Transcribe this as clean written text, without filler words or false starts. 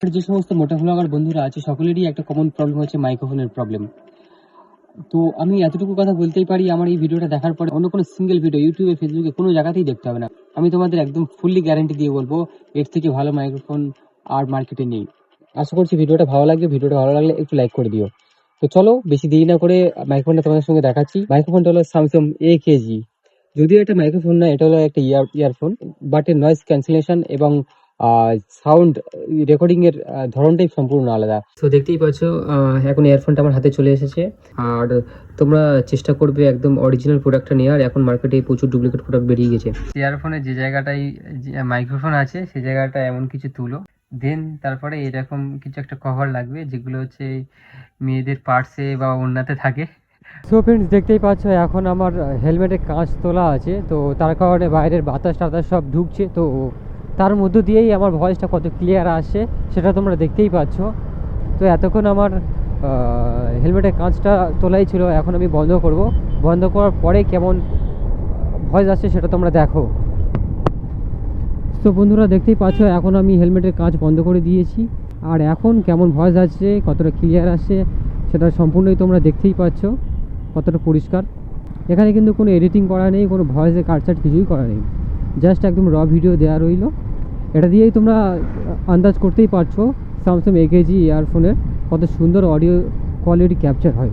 যে সমস্ত মোটা ভ্লগার বন্ধুরা আছে সকলেরই একটা কমন প্রবলেম হচ্ছে মাইক্রোফোনের প্রবলেম। তো আমি এতটুকু কথা বলতেই পারি, আমার এই ভিডিওটা দেখার পরে অন্য কোনো সিঙ্গেল ভিডিও ইউটিউবে ফেসবুকে কোনো জায়গাতেই দেখতে হবে না। আমি তোমাদের একদম ফুললি গ্যারান্টি দিয়ে বলবো এর থেকে ভালো মাইক্রোফোন আর মার্কেটে নেই। আশা করছি ভিডিওটা ভালো লাগবে। ভিডিওটা ভালো লাগলে একটু লাইক করে দিও। তো চলো বেশি দেরি না করে মাইক্রোফোনটা তোমাদের সঙ্গে দেখাচ্ছি। মাইক্রোফোনটা হলো স্যামসাং AKG। যদিও এটা মাইক্রোফোন না, এটা হলো একটা ইয়ারফোন, বাট এর নয়েজ ক্যান্সেলেশন এবং সাউন্ড রেকর্ডিং এর ধরনটাই সম্পূর্ণ আলাদা। তো দেখতেই পাচ্ছ এখন ইয়ারফোনটা আমার হাতে চলে এসেছে। আর তোমরা চেষ্টা করবে একদম অরিজিনাল প্রোডাক্টটা নেওয়ার। এখন মার্কেটে প্রচুর ডুপ্লিকেট প্রোডাক্ট বেরিয়ে গেছে। ইয়ারফোনের যে জায়গাটায় মাইক্রোফোন আছে সেই জায়গাটা এমন কিছু তুলো, দেন তারপরে এরকম কিছু একটা কভার লাগবে যেগুলো হচ্ছে মেয়েদের পার্সে বা ওড়নাতে থাকে। সো ফ্রেন্ডস, দেখতেই পাচ্ছ এখন আমার হেলমেটের কাঁচ তোলা আছে, তো তার কারণে বাইরের বাতাস টাতাস সব ঢুকছে। তো তার মধ্য দিয়েই আমার ভয়েসটা কত ক্লিয়ার আসছে সেটা তোমরা দেখতেই পাচ্ছ। তো এতক্ষণ আমার হেলমেটের কাঁচটা তোলাই ছিল, এখন আমি বন্ধ করব। বন্ধ করার পরে কেমন ভয়েস আসছে সেটা তোমরা দেখো। তো বন্ধুরা দেখতেই পাচ্ছ এখন আমি হেলমেটের কাঁচ বন্ধ করে দিয়েছি, আর এখন কেমন ভয়েস আসছে, কতটা ক্লিয়ার আসছে সেটা সম্পূর্ণই তোমরা দেখতেই পাচ্ছ, কতটা পরিষ্কার। এখানে কিন্তু কোনো এডিটিং করা নেই, কোনো ভয়েসে কাটছাট কিছুই করা নেই, জাস্ট একদম র ভিডিও দেওয়া রইল। এটা দিয়েই তোমরা আন্দাজ করতেই পারছো স্যামসাং AKG ইয়ারফোনের কত সুন্দর অডিও কোয়ালিটি ক্যাপচার হয়।